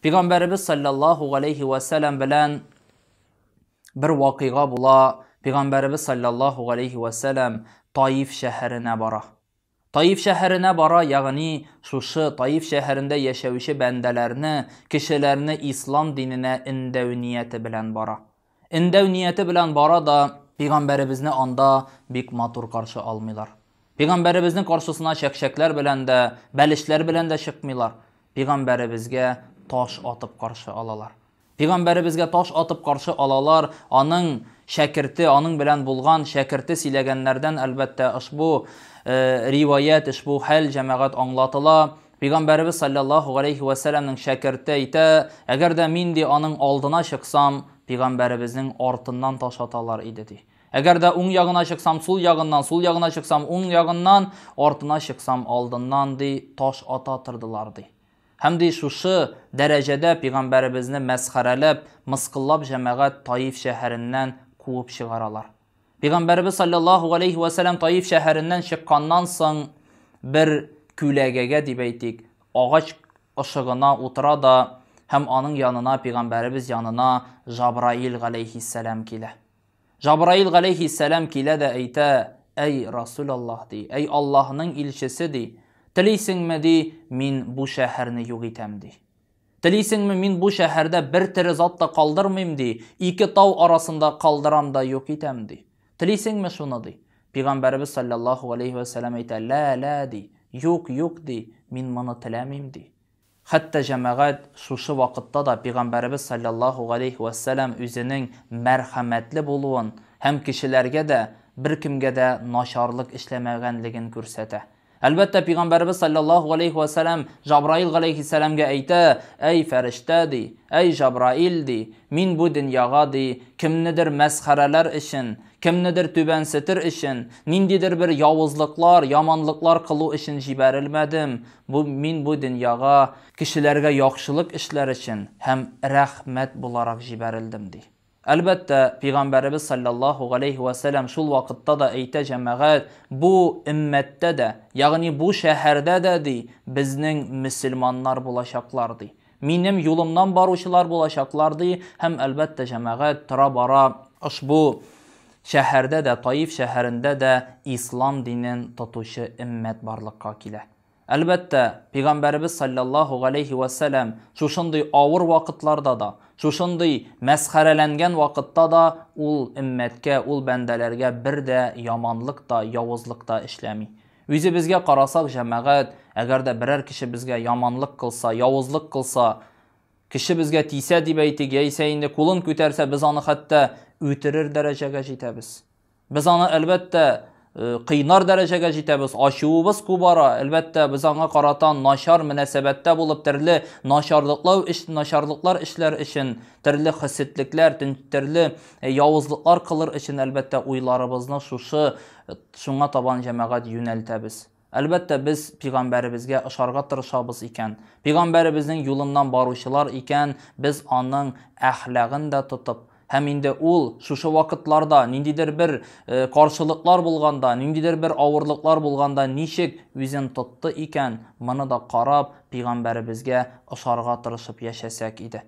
Peygamberimiz sallallahu aleyhi ve sellem bilen bir vakıga bula. Peygamberimiz sallallahu aleyhi ve sellem Taif şehrine bara. Taif şehrine bara, yani şuşu Taif şehrinde yaşayışı bendelerini, kişilerini İslam dinine indev niyeti bilen bara. İndev niyeti bilen bara da Peygamberimizini anda bik matur karşı almıyorlar. Peygamberimizin karşısına şekşekler bilen de, belişler bilen de çıkmıyorlar. Peygamberimizge taş atıp karşı alalar. Peygamberimizge taş atıp karşı alalar. Anın şekirti, anın bilen bulgan şekirti silegenlerden elbette bu rivayet, bu hal cemaat anlatıla. Peygamberimiz sallallahu aleyhi ve sellem'nin şekirti ite, eğer de mindi anın aldına çıksam, Peygamberimizin ortından taş atalar idi. Eğer de un yağına çıksam sul yağından, sul yağına çıksam un yağından, ortuna çıksam aldından di taş atatırdılardı. Hem de şuşu derecede Peygamberimizini mesxarelep, mıskıllap cemaat Taif şehrinden kuvup çıgaralar. Peygamberimiz sallallahu aleyhi ve sellem Taif şehrinden çıkkandan son bir külegege dibeytik. Ağaç ışığına otura da hem anın yanına, Peygamberimiz yanına Cabrail aleyhisselam kile. Cabrail aleyhisselam kile de eyte, ey Resulallah di, ey Allah'ın ilçesi di. Tiliysin mi di, min bu şehrini yok item di. Tiliysin mi min bu şehirde bir terizat da kaldırmayım di. İki tav arasında kaldıram da yok item di. Tiliysin mi şunu di. Peygamberimiz sallallahu aleyhi ve sellem eyte, la di. Yok di. Min bunu tilemeyim di. Hatta cemaat şuşu vakitte da Peygamberimiz sallallahu aleyhi ve sellem üzerinin merhametli buluğun hem kişilerge de bir kimge de naşarlık işlemegenligin kürsete. Elbette Peygamberimiz sallallahu aleyhi ve sellem Cabrail aleyhisselamga eyte, ey ferişte di, ey Cabrail di, min bu dünyaga di, kimnidir mesxareler için, kimnidir tübensetir için, nindidir bir yavuzluklar, yamanlıklar kılu için jiberilmedim. Min bu dünyaga kişilerge yakşılık işler için hem rahmet bularak jiberildim di. Elbette Peygamberimiz sallallahu aleyhi ve sellem şul vakitte da eyte cemaat bu ümmette de, yani bu şehirde de di, bizning Müslümanlar bulaşaklardı. Minim yolumdan baruşular bulaşaklardı. Hem elbette cemaat tıra bara bu şehirde de, Taif şehrinde de İslam dinin tutuşu ümmet barlıkka kile. Elbette Peygamberimiz sallallahu aleyhi ve sellem şuşunday ağır vakitlarda da, şuşunday mesxarelengen vakitte da ul ümmetke, ul bendelerge bir de yamanlık da, yavuzlık da işlemi. Yüzü bizge qarasak cemaat, eğer de birer kişi bizge yamanlık kılsa, yavuzlık kılsa, kişi bizge tiyse dibeytik, yeyse indi kulun küterse biz onu hatta ütirir derecege jitebiz. Biz onu elbette kıynar derecege jitebiz, aşıvımız kubara, elbette biz ona qaratan naşar münasebette bulup türlü naşarlıklar işler için, türlü xisitlikler, türlü yavuzluklar kılır için elbette uylarımızını şuna taban cemaat yöneltebiz. Elbette biz Peygamberimizge ışarga tırışabız iken, Peygamberimizin yolundan baruşular iken, biz onun ahlakını da tutup, hem indi ul şuşu vakitlarda nindidir bir karşılıklar bulganda, nindidir bir ağırlıklar bulganda nişik yüzün tuttu iken, bunu da qarab Peygamberimizge ışarga tırışıp yaşasak idi.